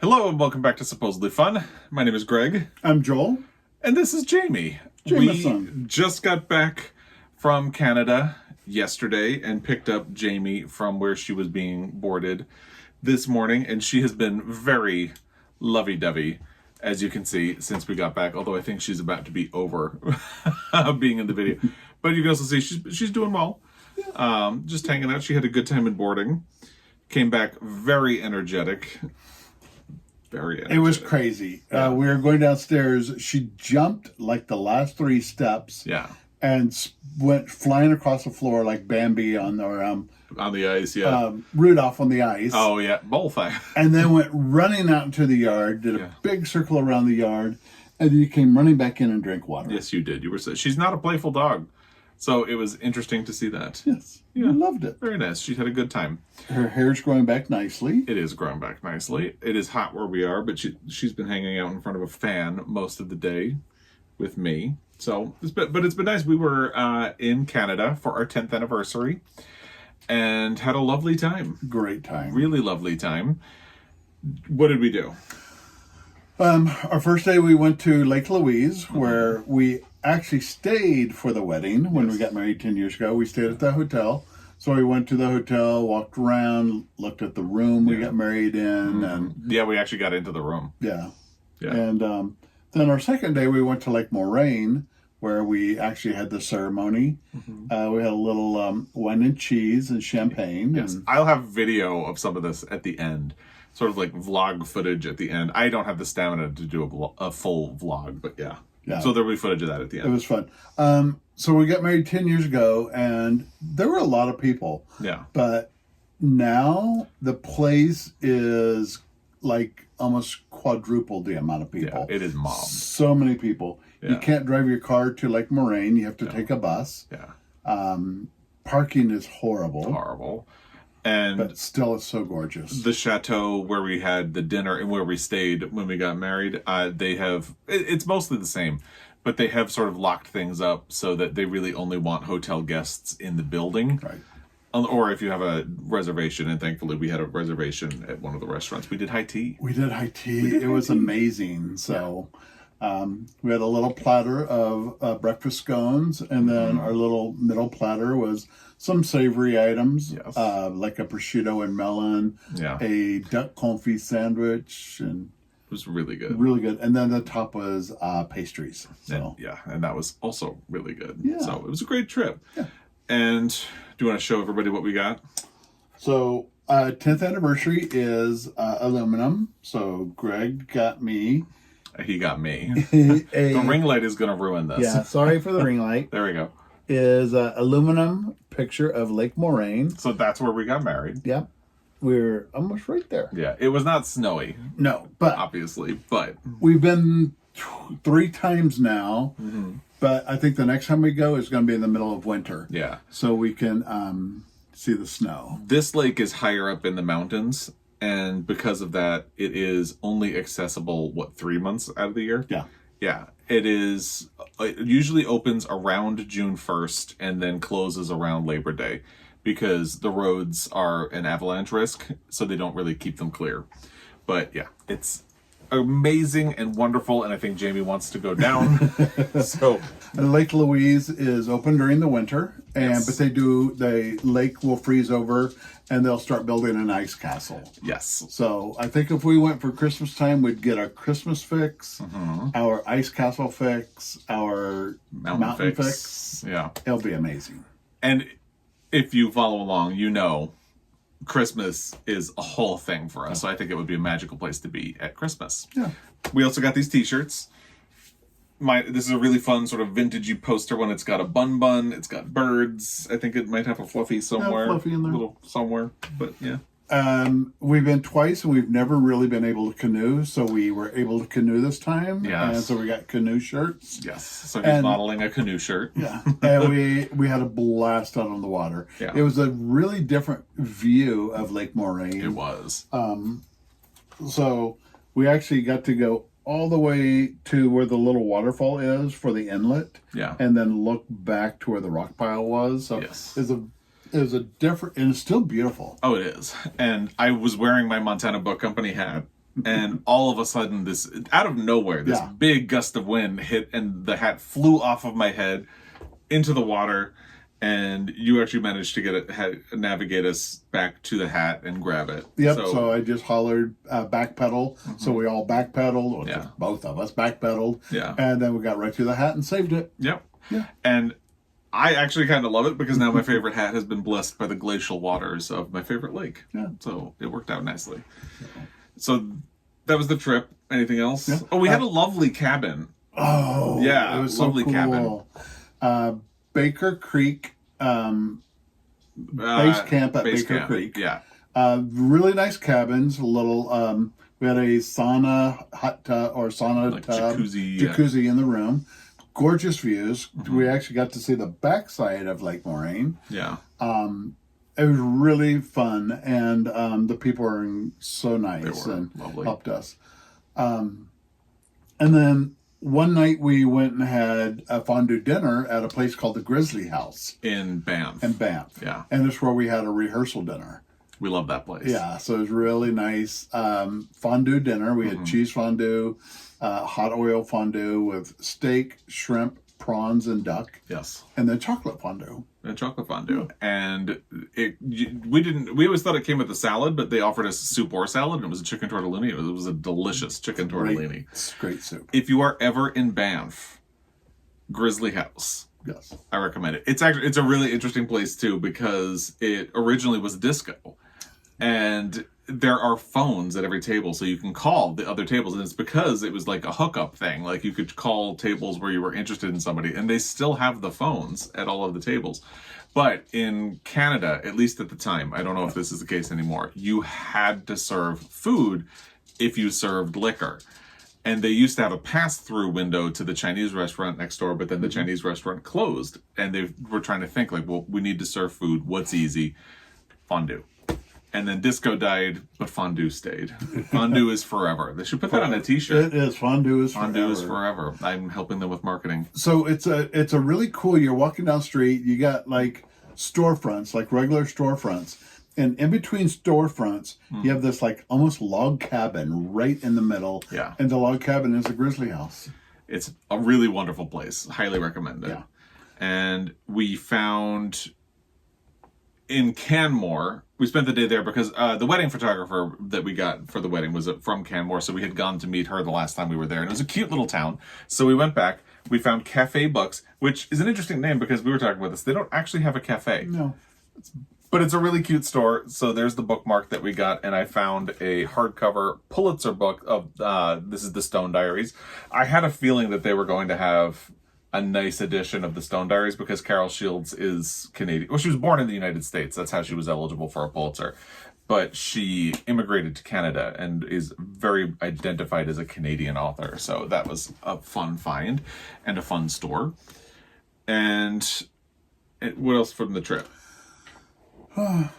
Hello and welcome back to Supposedly Fun. My name is Greg. I'm Joel. And this is Jamie. Jameson. We just got back from Canada yesterday and picked up Jamie from where she was being boarded this morning. And she has been very lovey-dovey, as you can see, since we got back. Although I think she's about to be over being in the video. But you can also see she's doing well. Just hanging out. She had a good time in boarding. Came back very energetic. It was crazy. Yeah. We were going downstairs. She jumped like the last three steps. Yeah. And went flying across the floor like Bambi on the ice. Yeah. Rudolph on the ice. Oh yeah, both. And then went running out into the yard. Did a big circle around the yard, and then you came running back in and drank water. Yes, you did. She's not a playful dog, so it was interesting to see that. Yes. Yeah. I loved it. Very nice. She had a good time. Her hair's growing back nicely. It is growing back nicely. It is hot where we are, but she's been hanging out in front of a fan most of the day with me. So, it's been nice. We were in Canada for our 10th anniversary and had a lovely time. Great time. Really lovely time. What did we do? Our first day we went to Lake Louise, where we actually stayed for the wedding when we got married 10 years ago. We stayed at the hotel. So we went to the hotel, walked around, looked at the room we got married in. And we actually got into the room. Yeah. And then our second day we went to Lake Moraine, where we actually had the ceremony. We had a little wine and cheese and champagne. Yes, I'll have video of some of this at the end. Sort of like vlog footage at the end. I don't have the stamina to do a full vlog, but yeah. So there'll be footage of that at the end. It was fun. So we got married 10 years ago, and there were a lot of people. Yeah. But now the place is like almost quadrupled the amount of people. Yeah, it is mobbed. So many people. Yeah. You can't drive your car to Lake Moraine. You have to take a bus. Yeah. Parking is horrible. Horrible. But still, it's so gorgeous. The chateau where we had the dinner and where we stayed when we got married, it's mostly the same, but they have sort of locked things up so that they really only want hotel guests in the building. Right. Or if you have a reservation, and thankfully we had a reservation at one of the restaurants. We did high tea. It was amazing. So we had a little platter of breakfast scones, and then our little middle platter was some savory items, like a prosciutto and melon, a duck confit sandwich, and it was really good. Really good. And then the top was pastries. So and that was also really good. Yeah. So it was a great trip. Yeah. And do you want to show everybody what we got? So 10th anniversary is aluminum. So Greg got me. He got me. The ring light is going to ruin this. Yeah, sorry for the ring light. There we go. Is aluminum picture of Lake Moraine. So that's where we got married. Yep. We're almost right there. Yeah, it was not snowy. No, but obviously, but we've been 3 times now. But I think the next time we go is going to be in the middle of winter. Yeah. So we can see the snow. This lake is higher up in the mountains, and because of that, it is only accessible 3 months out of the year. Yeah. Yeah, it is. It usually opens around June 1st and then closes around Labor Day because the roads are an avalanche risk, so they don't really keep them clear. But yeah, it's amazing and wonderful, and I think Jamie wants to go down. So Lake Louise is open during the winter, but the lake will freeze over and they'll start building an ice castle. Yes. So I think if we went for Christmas time, we'd get our Christmas fix, our ice castle fix, our mountain fix. Yeah. It'll be amazing. And if you follow along, Christmas is a whole thing for us. So I think it would be a magical place to be at Christmas. Yeah. We also got these t-shirts. This is a really fun sort of vintagey poster one. It's got a bun. It's got birds. I think it might have a fluffy somewhere. Fluffy in there. A little somewhere. But yeah. We've been twice and we've never really been able to canoe. So we were able to canoe this time. Yes. And so we got canoe shirts. Yes. So he's modeling a canoe shirt. Yeah. And we had a blast out on the water. Yeah. It was a really different view of Lake Moraine. It was. So we actually got to go all the way to where the little waterfall is for the inlet. Yeah. And then look back to where the rock pile was. So yes. It was a different, and it's still beautiful. Oh, it is. And I was wearing my Montana Book Company hat And all of a sudden, this out of nowhere, this Yeah. big gust of wind hit, and the hat flew off of my head into the water. And you actually managed to navigate us back to the hat and grab it. Yep. So I just hollered backpedal. So we all backpedaled, or Yeah. just both of us backpedaled. Yeah. And then we got right to the hat and saved it. Yep. Yeah. And I actually kind of love it because now my favorite hat has been blessed by the glacial waters of my favorite lake. Yeah. So it worked out nicely. So that was the trip. Anything else? Yeah. Oh, we had a lovely cabin. Oh, Yeah, it was lovely so cool. Baker Creek base camp at Baker Creek. Yeah. Really nice cabins. A little. We had a sauna hot tub or sauna Like tub, jacuzzi in the room. Gorgeous views. Mm-hmm. We actually got to see the backside of Lake Moraine. Yeah. It was really fun, and the people were so nice and lovely. helped us. And then one night we went and had a fondue dinner at a place called the Grizzly House In Banff. in Banff. Yeah. And it's where we had a rehearsal dinner. We love that place. Yeah, so it was really nice. Fondue dinner. We had cheese fondue, hot oil fondue with steak, shrimp, prawns, and duck. Yes. And then chocolate fondue. And chocolate fondue. And we always thought it came with a salad, but they offered us soup or salad, and it was a chicken tortellini. It was a delicious chicken tortellini. Great soup. If you are ever in Banff, Grizzly House, Yes. I recommend it. It's a really interesting place too, because it originally was a disco, and there are phones at every table, so you can call the other tables, and it's because it was like a hookup thing. Like you could call tables where you were interested in somebody, and they still have the phones at all of the tables. But in Canada, at least at the time, I don't know if this is the case anymore, you had to serve food if you served liquor. And they used to have a pass-through window to the Chinese restaurant next door, but then the Chinese restaurant closed. And they were trying to think, like, well, we need to serve food. What's easy? Fondue. And then disco died, but fondue stayed. Fondue is forever. They should put that on a T-shirt. It is. Fondue is forever. Fondue is forever. I'm helping them with marketing. So it's a really cool. You're walking down the street. You got like storefronts, like regular storefronts, and in between storefronts, you have this like almost log cabin right in the middle. Yeah. And the log cabin is a Grizzly House. It's a really wonderful place. Highly recommend it. Yeah. And we found in Canmore, we spent the day there because the wedding photographer that we got for the wedding was from Canmore, so we had gone to meet her the last time we were there, and it was a cute little town. So we went back. We found Cafe Bucks, which is an interesting name because we were talking about this. They don't actually have a cafe. No. But it's a really cute store. So there's the bookmark that we got, and I found a hardcover Pulitzer book of this is the Stone Diaries. I had a feeling that they were going to have a nice edition of the Stone Diaries because Carol Shields is Canadian. Well, she was born in the United States. That's how she was eligible for a Pulitzer. But she immigrated to Canada and is very identified as a Canadian author. So that was a fun find and a fun store. And what else from the trip?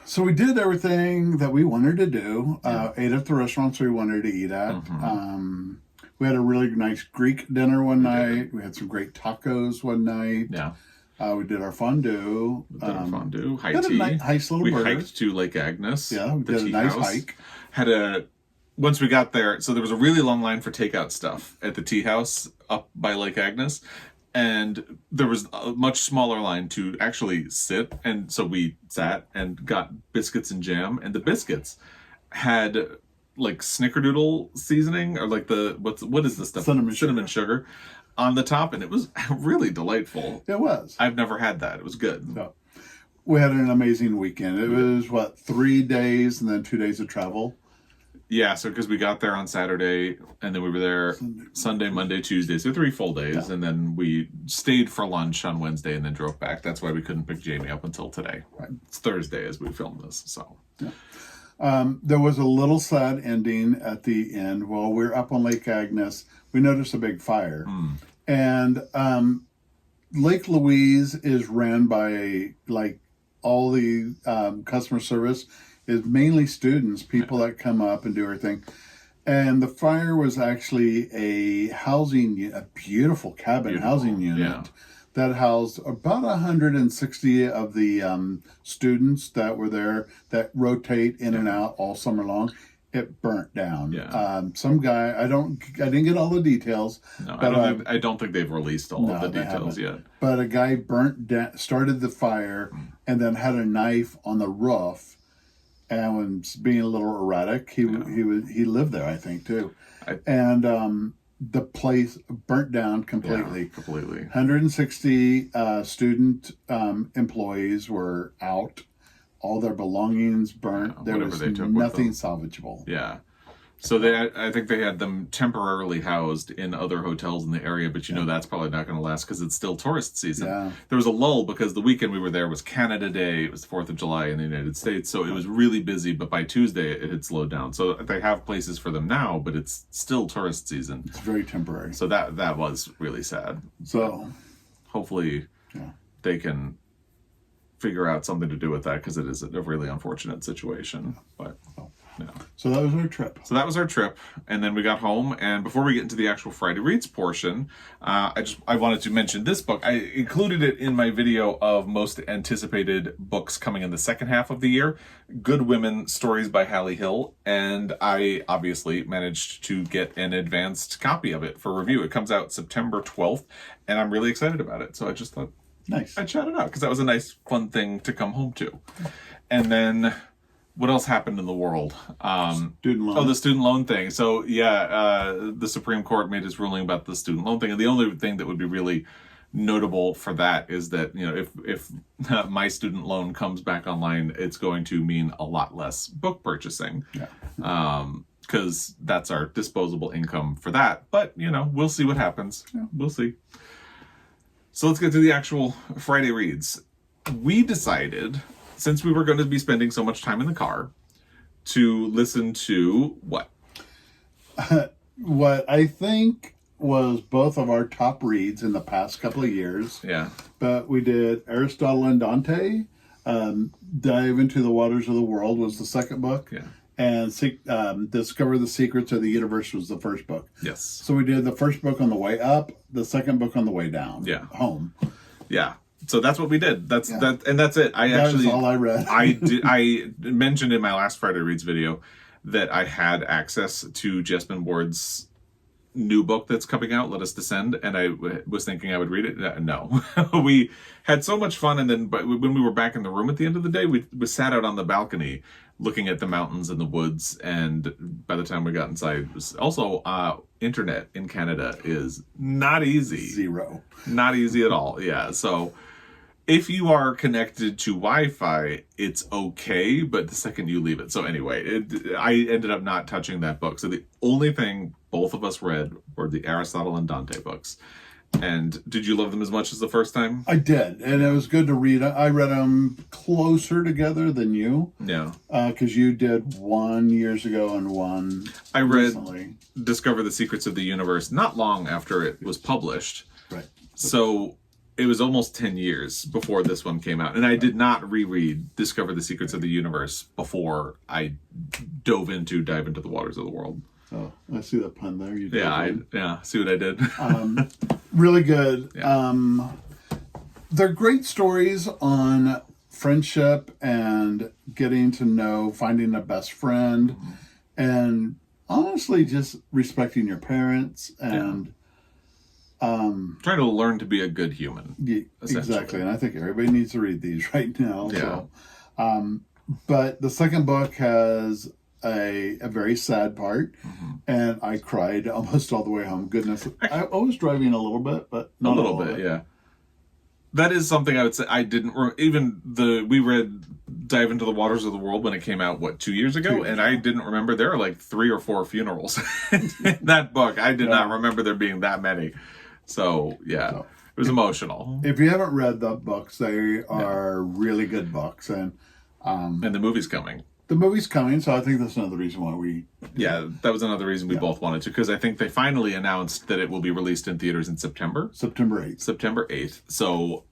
So we did everything that we wanted to do. Ate at the restaurants we wanted to eat at. We had a really nice Greek dinner one night. We had some great tacos one night. Yeah. We did our fondue. Fondue, high Had a tea. nice little We burger. hiked to Lake Agnes. Yeah, we the did a tea nice house. hike. Once we got there, so there was a really long line for takeout stuff at the tea house up by Lake Agnes. And there was a much smaller line to actually sit. And so we sat and got biscuits and jam. And the biscuits had like snickerdoodle seasoning or like what is this stuff? Cinnamon sugar on the top. And it was really delightful. It was. I've never had that. It was good. So, we had an amazing weekend. It was, 3 days and then 2 days of travel? Yeah, so because we got there on Saturday, and then we were there Sunday, Monday, Tuesday, so 3 full days, Yeah. and then we stayed for lunch on Wednesday and then drove back. That's why we couldn't pick Jamie up until today. Right. It's Thursday as we filmed this, so. There was a little sad ending at the end. While we were up on Lake Agnes, we noticed a big fire. And Lake Louise is ran by, like, all the customer service is mainly students, people that come up and do everything. And the fire was actually a beautiful cabin housing unit that housed about 160 of the students that were there that rotate in and out all summer long. it burnt down. Yeah. Some guy, I didn't get all the details. No, but, I don't think they've released all of the details yet. But a guy started the fire and then had a knife on the roof and was being a little erratic. He lived there, I think, too. The place burnt down completely. Yeah, completely. 160 student employees were out. All their belongings burnt. There was nothing salvageable. Yeah. So I think they had them temporarily housed in other hotels in the area, but that's probably not going to last because it's still tourist season. Yeah. There was a lull because the weekend we were there was Canada Day. It was the 4th of July in the United States. So it was really busy, but by Tuesday it had slowed down. So they have places for them now, but it's still tourist season. It's very temporary. So that was really sad. So hopefully they can figure out something to do with that because it is a really unfortunate situation. But yeah. So that was our trip. And then we got home, and before we get into the actual Friday Reads portion, I wanted to mention this book. I included it in my video of most anticipated books coming in the second half of the year, Good Women, Stories by Hallie Hill, and I obviously managed to get an advanced copy of it for review. It comes out September 12th, and I'm really excited about it. So I just thought I'd shout it out because that was a nice, fun thing to come home to. And then what else happened in the world? Student loan. Oh, the student loan thing. So, the Supreme Court made its ruling about the student loan thing. And the only thing that would be really notable for that is that, if my student loan comes back online, it's going to mean a lot less book purchasing. Yeah. Because that's our disposable income for that. But, we'll see what happens. Yeah, we'll see. So let's get to the actual Friday Reads. We decided, since we were going to be spending so much time in the car, to listen to what? What I think was both of our top reads in the past couple of years. Yeah. But we did Aristotle and Dante. Dive into the Waters of the World was the second book. Yeah. And Discover the Secrets of the Universe was the first book. Yes. So we did the first book on the way up, the second book on the way down. Yeah. Home. Yeah. So that's what we did. That's it. That's all I read. I mentioned in my last Friday Reads video that I had access to Jessamine Ward's new book that's coming out, Let Us Descend, and I was thinking I would read it. No. We had so much fun, and then but when we were back in the room at the end of the day, we sat out on the balcony looking at the mountains and the woods, and by the time we got inside, it was also internet in Canada is not easy. Zero. Not easy at all. Yeah. So if you are connected to Wi-Fi, it's okay, but the second you leave it. So anyway, I ended up not touching that book. So the only thing both of us read were the Aristotle and Dante books. And did you love them as much as the first time? I did, and it was good to read. I read them closer together than you. Yeah. Because you did one years ago and one I read recently. Discover the Secrets of the Universe not long after it was published. Right. So it was almost 10 years before this one came out. And I did not reread Discover the Secrets of the Universe before I dive into the Waters of the World. Oh, I see that pun there. You did. Yeah, see what I did. Really good. Yeah. They're great stories on friendship and getting to know, finding a best friend, and honestly just respecting your parents and trying to learn to be a good human. Yeah, exactly. And I think everybody needs to read these right now. Yeah. So, but the second book has a very sad part, and I cried almost all the way home. Goodness, I was driving a little bit, but not a little bit. Yeah, that is something I would say I didn't. We read Dive into the Waters of the World when it came out 2 years ago, and I didn't remember there are like 3 or 4 funerals in that book. I did not remember there being that many. So yeah, it was emotional. If you haven't read the books, they are really good books, and the movie's coming. The movie's coming, so I think that's another reason why we... Yeah, that was another reason we both wanted to, because I think they finally announced that it will be released in theaters in September. September 8th. September 8th. So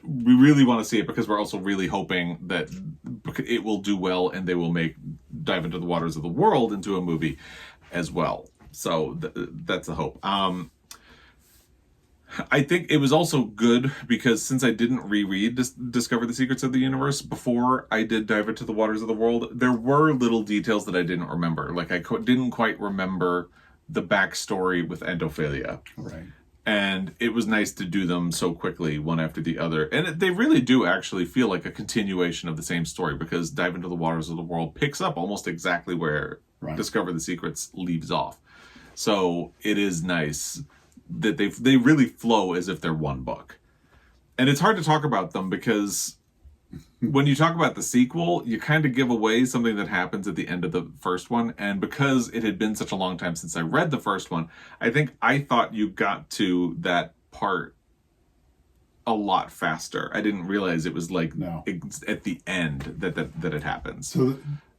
we really want to see it because we're also really hoping that it will do well and they will make Dive into the Waters of the World into a movie as well. So that's the hope. I think it was also good because since I didn't reread Discover the Secrets of the Universe before I did Dive Into the Waters of the World, there were little details that I didn't remember. Like I didn't quite remember the backstory with endophilia. Right. And it was nice to do them so quickly, one after the other. And they really do actually feel like a continuation of the same story because Dive Into the Waters of the World picks up almost exactly where Discover the Secrets leaves off. So it is nice that they really flow as if they're one book. And it's hard to talk about them because when you talk about the sequel, you kind of give away something that happens at the end of the first one. And because it had been such a long time since I read the first one, I think I thought you got to that part a lot faster. I didn't realize it was like at the end that it happens.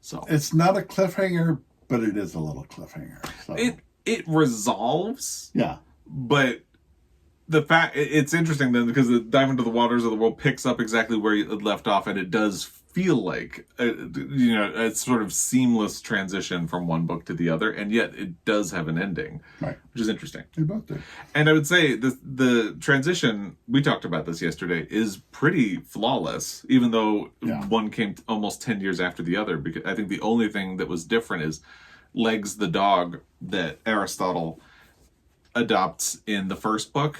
So it's not a cliffhanger, but it is a little cliffhanger. So. It resolves. Yeah. But the fact it's interesting then because the Dive Into the Waters of the World picks up exactly where it left off, and it does feel like a sort of seamless transition from one book to the other, and yet it does have an ending, right? Which is interesting. They both do. And I would say the transition, we talked about this yesterday, is pretty flawless, even though one came almost 10 years after the other. Because I think the only thing that was different is Legs the dog that Aristotle adopts in the first book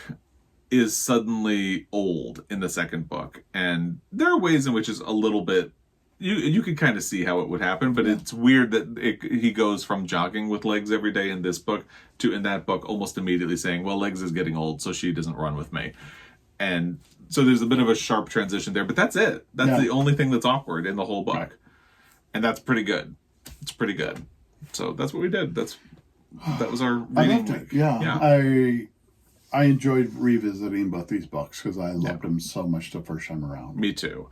is suddenly old in the second book, and there are ways in which it's a little bit you can kind of see how it would happen, but it's weird that he goes from jogging with Legs every day in this book to in that book almost immediately saying, well, Legs is getting old, so she doesn't run with me. And so there's a bit of a sharp transition there, but that's it. That's the only thing that's awkward in the whole book. Right. And that's pretty good. It's pretty good. So that's what we did. That was our reading. I loved it. Yeah. I enjoyed revisiting both these books because I loved them so much the first time around. Me too.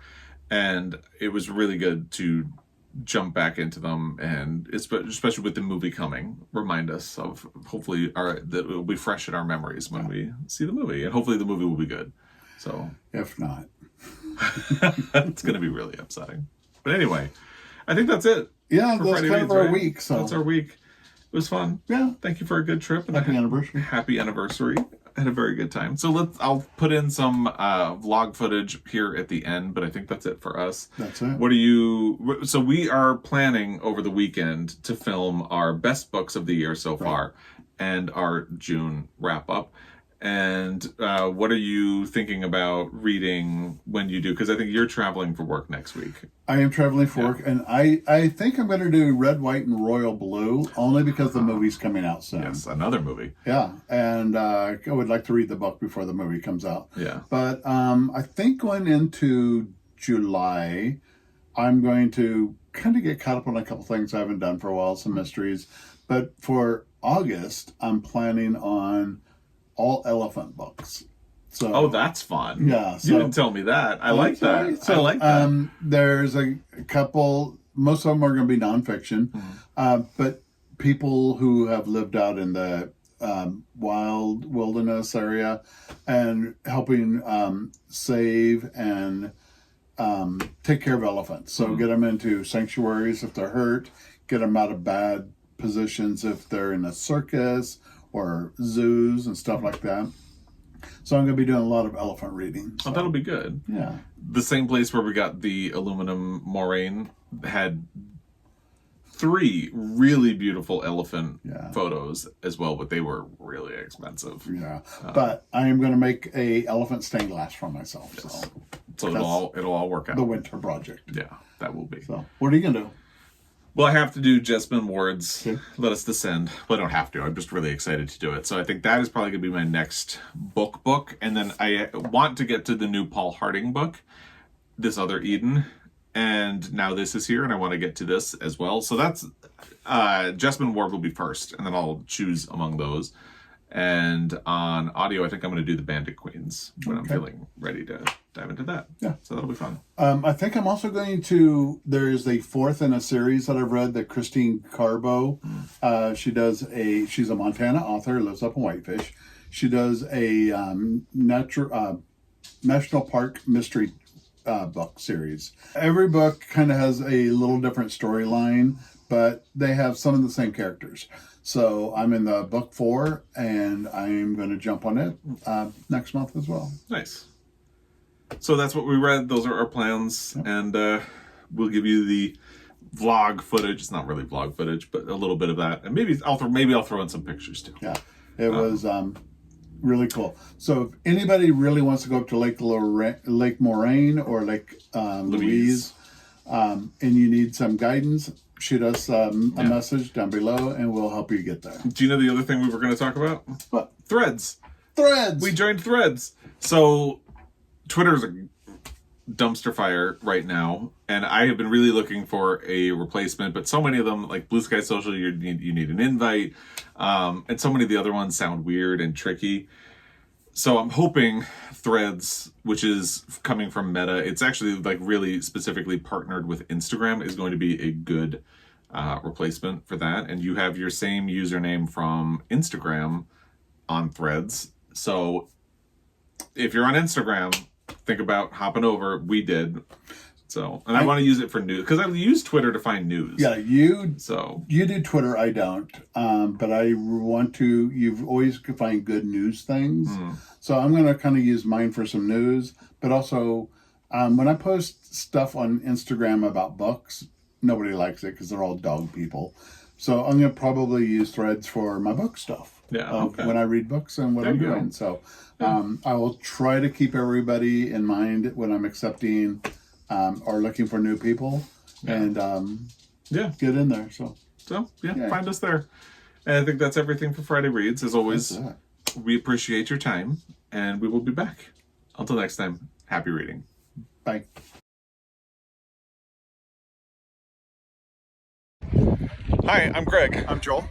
And it was really good to jump back into them, and especially with the movie coming, remind us of hopefully that it will be fresh in our memories when we see the movie, and hopefully the movie will be good. So if not, it's going to be really upsetting. But anyway, I think that's it. Yeah, that's kind of our week. So that's our week. It was fun. Yeah. Thank you for a good trip. And happy anniversary. Happy anniversary. I had a very good time. So I'll put in some vlog footage here at the end, but I think that's it for us. That's it. So we are planning over the weekend to film our best books of the year so far and our June wrap up. And what are you thinking about reading when you do? Because I think you're traveling for work next week. I am traveling for work, and I think I'm going to do Red, White, and Royal Blue, only because the movie's coming out soon. Yes, another movie. Yeah, and I would like to read the book before the movie comes out. Yeah. But I think going into July, I'm going to kind of get caught up on a couple things I haven't done for a while, some mysteries. But for August, I'm planning on all elephant books. So, that's fun. Yeah. So, you didn't tell me that. I like that. Right. So, I like that. There's a couple, most of them are going to be nonfiction, but people who have lived out in the wild wilderness area and helping save and take care of elephants. So get them into sanctuaries if they're hurt, get them out of bad positions if they're in a circus or zoos and stuff like that. So I'm going to be doing a lot of elephant reading. So. Oh, that'll be good. Yeah. The same place where we got the aluminum moraine had 3 really beautiful elephant photos as well, but they were really expensive. Yeah. But I am going to make a elephant stained glass for myself. Yes. So it'll all work out. The winter project. Yeah, that will be. So what are you going to do? Well, I have to do Jessamine Ward's Let Us Descend. Well, I don't have to. I'm just really excited to do it. So I think that is probably going to be my next book. And then I want to get to the new Paul Harding book, This Other Eden. And now this is here, and I want to get to this as well. So that's Jessamine Ward will be first, and then I'll choose among those. And on audio, I think I'm going to do the Bandit Queens when I'm feeling ready to dive into that. Yeah. So that'll be fun. I think I'm also going to, there's a 4th in a series that I've read, that Christine Carbo. She's a Montana author, lives up in Whitefish. She does a national park mystery book series. Every book kind of has a little different storyline, but they have some of the same characters. So I'm in the book 4, and I'm going to jump on it next month as well. Nice. So that's what we read. Those are our plans, and we'll give you the vlog footage. It's not really vlog footage, but a little bit of that, and maybe I'll throw in some pictures too. Yeah, it was really cool. So if anybody really wants to go up to Lake Moraine or Lake Louise, and you need some guidance, shoot us a message down below, and we'll help you get there. Do you know the other thing we were going to talk about? What? Threads. Threads. We joined Threads. So Twitter's a dumpster fire right now, and I have been really looking for a replacement, but so many of them, like Blue Sky Social, you need an invite, and so many of the other ones sound weird and tricky. So I'm hoping Threads, which is coming from Meta, it's actually like really specifically partnered with Instagram, is going to be a good replacement for that. And you have your same username from Instagram on Threads. So if you're on Instagram, think about hopping over. We did. So, and I want to use it for news, because I use Twitter to find news. Yeah, you do Twitter, I don't. But I want to, you've always could find good news things. So I'm going to kind of use mine for some news, but also when I post stuff on Instagram about books, nobody likes it because they're all dog people. So I'm going to probably use Threads for my book stuff. Yeah. Okay. When I read books and what I'm doing. So I will try to keep everybody in mind when I'm accepting or looking for new people, and get in there. So find us there. And I think that's everything for Friday Reads. As always, we appreciate your time, and we will be back. Until next time, happy reading. Bye. Hi, I'm Greg. I'm Joel.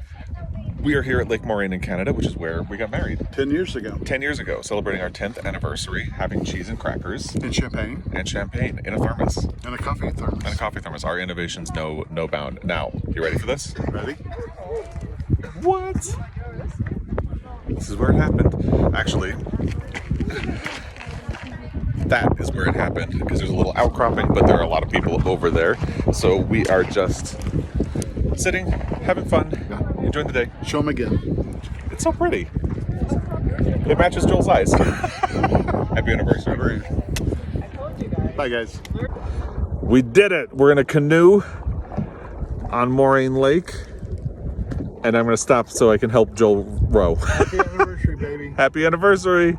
We are here at Lake Moraine in Canada, which is where we got married. 10 years ago. 10 years ago, celebrating our 10th anniversary, having cheese and crackers. And champagne. And champagne in a thermos. And a coffee thermos. And a coffee thermos. Our innovations know no bound. Now, you ready for this? Ready? What? This is where it happened. Actually, that is where it happened, because there's a little outcropping, but there are a lot of people over there. So we are just sitting, having fun, enjoying the day. Show them again. It's so pretty. It matches Joel's eyes. Happy anniversary. Bye, guys. We did it. We're in a canoe on Moraine Lake, and I'm going to stop so I can help Joel row. Happy anniversary, baby. Happy anniversary.